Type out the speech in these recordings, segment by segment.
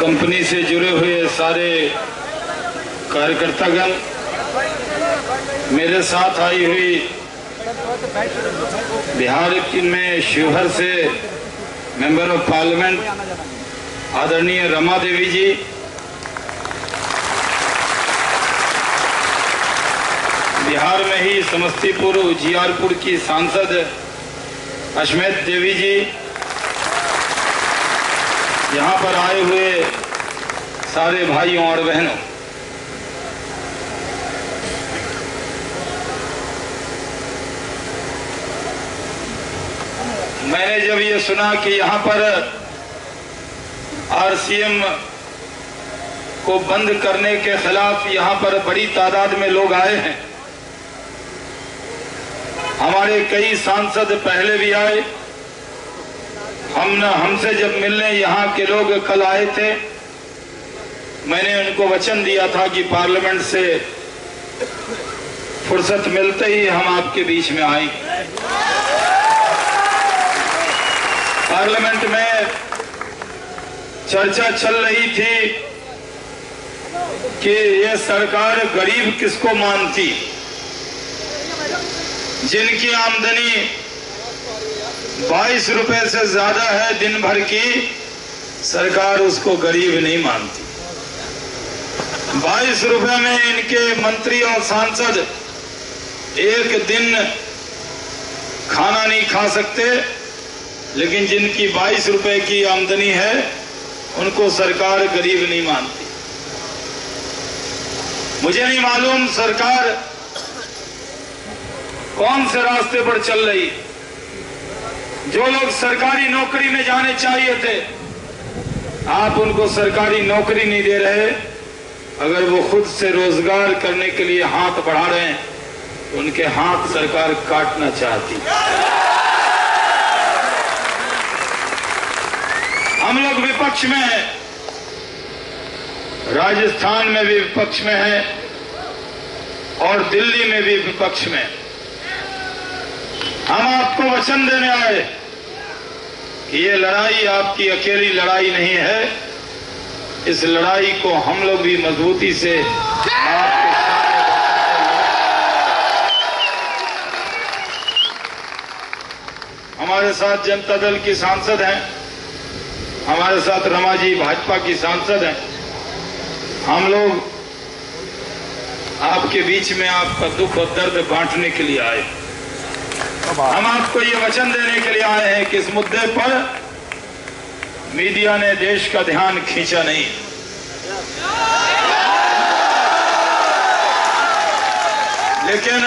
Company से जुड़े हुए सारे कार्यकर्तागण, मेरे साथ आई हुई बिहार में शिवहर से मेंबर ऑफ पार्लियामेंट आदरणीय रमा देवी जी, बिहार में ही समस्तीपुर उजियारपुर की सांसद अश्मेत देवी जी, यहाँ पर आए हुए सारे भाइयों और बहनों, मैंने जब ये सुना कि यहाँ पर आरसीएम को बंद करने के खिलाफ यहाँ पर बड़ी तादाद में लोग आए हैं, हमारे कई सांसद पहले भी आए, हमसे जब मिलने यहाँ के लोग कल आए थे, मैंने उनको वचन दिया था कि पार्लियामेंट से फुर्सत मिलते ही हम आपके बीच में आएंगे। पार्लियामेंट में चर्चा चल रही थी कि ये सरकार गरीब किसको मानती, जिनकी आमदनी 22 रुपए से ज्यादा है दिन भर की, सरकार उसको गरीब नहीं मानती। 22 रुपए में इनके मंत्री और सांसद एक दिन खाना नहीं खा सकते, लेकिन जिनकी 22 रुपए की आमदनी है उनको सरकार गरीब नहीं मानती। मुझे नहीं मालूम सरकार कौन से रास्ते पर चल रही। जो लोग सरकारी नौकरी में जाने चाहिए थे, आप उनको सरकारी नौकरी नहीं दे रहे। अगर वो खुद से रोजगार करने के लिए हाथ बढ़ा रहे हैं तो उनके हाथ सरकार काटना चाहती। हम लोग विपक्ष में हैं, राजस्थान में भी विपक्ष में है और दिल्ली में भी विपक्ष में। हम आपको वचन देने आए कि ये लड़ाई आपकी अकेली लड़ाई नहीं है, इस लड़ाई को हम लोग भी मजबूती से आपके हमारे साथ जनता दल की सांसद हैं, हमारे साथ रमा जी भाजपा की सांसद हैं। हम लोग आपके बीच में आपका दुख और दर्द बांटने के लिए आए। हम आपको ये वचन देने के लिए आए हैं कि इस मुद्दे पर मीडिया ने देश का ध्यान खींचा नहीं, लेकिन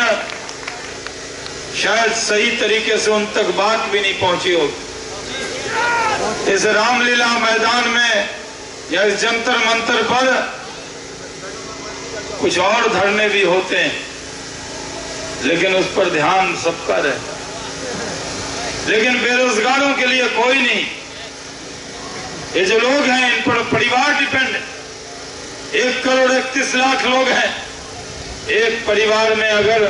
शायद सही तरीके से उन तक बात भी नहीं पहुंची होगी। इस रामलीला मैदान में या इस जंतर मंतर पर कुछ और धरने भी होते हैं, लेकिन उस पर ध्यान सबका रहता। लेकिन बेरोजगारों के लिए कोई नहीं। ये जो लोग हैं इन पर परिवार डिपेंड है। 1,31,00,000 लोग हैं। एक परिवार में अगर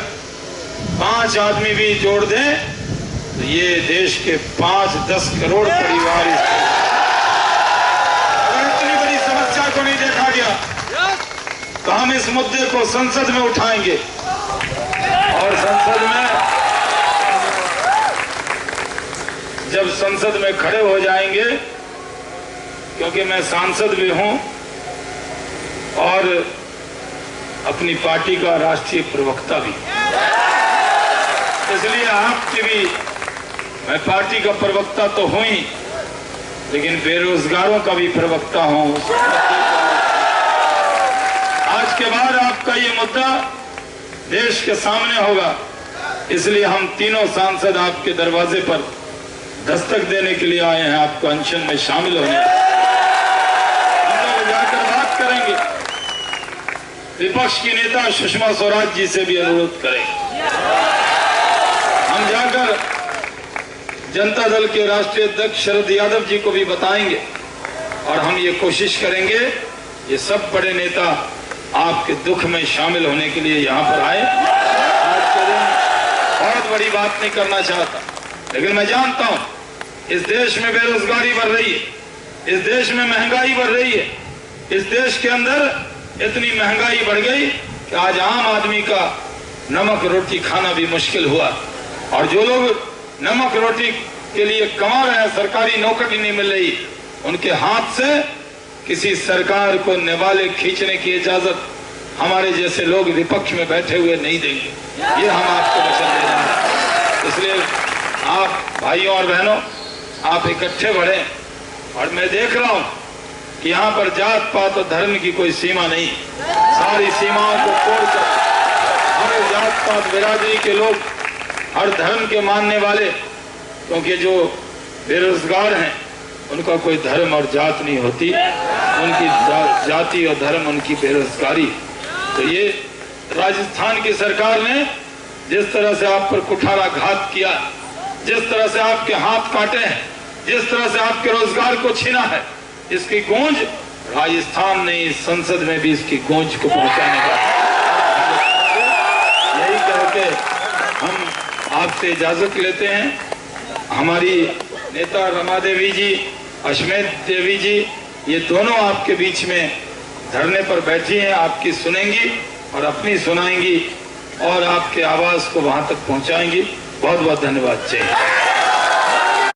5 आदमी भी जोड़ दें तो ये देश के 5-10 करोड़ परिवार। अगर इतनी बड़ी समस्या को नहीं देखा गया तो हम इस मुद्दे को संसद में उठाएंगे और जब संसद में खड़े हो जाएंगे, क्योंकि मैं सांसद भी हूं और अपनी पार्टी का राष्ट्रीय प्रवक्ता भी, इसलिए आपकी भी मैं पार्टी का प्रवक्ता तो हूं ही, लेकिन बेरोजगारों का भी प्रवक्ता हूं। आज के बाद आपका ये मुद्दा देश के सामने होगा, इसलिए हम तीनों सांसद आपके दरवाजे पर दस्तक देने के लिए आए हैं, आपको अनशन में शामिल होने। हम लोग जाकर बात करेंगे, विपक्ष की नेता सुषमा स्वराज जी से भी अनुरोध करेंगे। हम जाकर जनता दल के राष्ट्रीय अध्यक्ष शरद यादव जी को भी बताएंगे और हम ये कोशिश करेंगे ये सब बड़े नेता आपके दुख में शामिल होने के लिए यहाँ पर आए। आज के दिन बहुत बड़ी बात नहीं करना चाहता, लेकिन मैं जानता हूँ इस देश में बेरोजगारी बढ़ रही है, इस देश में महंगाई बढ़ रही है। इस देश के अंदर इतनी महंगाई बढ़ गई कि आज आम आदमी का नमक रोटी खाना भी मुश्किल हुआ। और जो लोग नमक रोटी के लिए कमा रहे हैं, सरकारी नौकरी नहीं मिल रही, उनके हाथ से किसी सरकार को निवाले खींचने की इजाजत हमारे जैसे लोग विपक्ष में बैठे हुए नहीं देंगे। ये हम आपको वचन दे रहे हैं। इसलिए आप भाइयों और बहनों, आप इकट्ठे बढ़े। और मैं देख रहा हूं कि यहाँ पर जात पात और धर्म की कोई सीमा नहीं, सारी सीमाओं को तोड़कर हर जात पात बिरादरी के लोग, हर धर्म के मानने वाले, क्योंकि जो बेरोजगार हैं उनका कोई धर्म और जात नहीं होती, उनकी जाति और धर्म उनकी बेरोजगारी। तो ये राजस्थान की सरकार ने जिस तरह से आप पर कुठाराघात किया, जिस तरह से आपके हाथ काटे हैं, जिस तरह से आपके रोजगार को छीना है, इसकी गूंज राजस्थान ने इस संसद में भी इसकी गूंज को पहुंचाने का, यही करके हम आपसे इजाजत लेते हैं। हमारी नेता रमा देवी जी, अश्मेत देवी जी, ये दोनों आपके बीच में धरने पर बैठी हैं, आपकी सुनेंगी और अपनी सुनाएंगी और आपके आवाज को वहां तक पहुंचाएंगी। बहुत बहुत धन्यवाद चाहिए।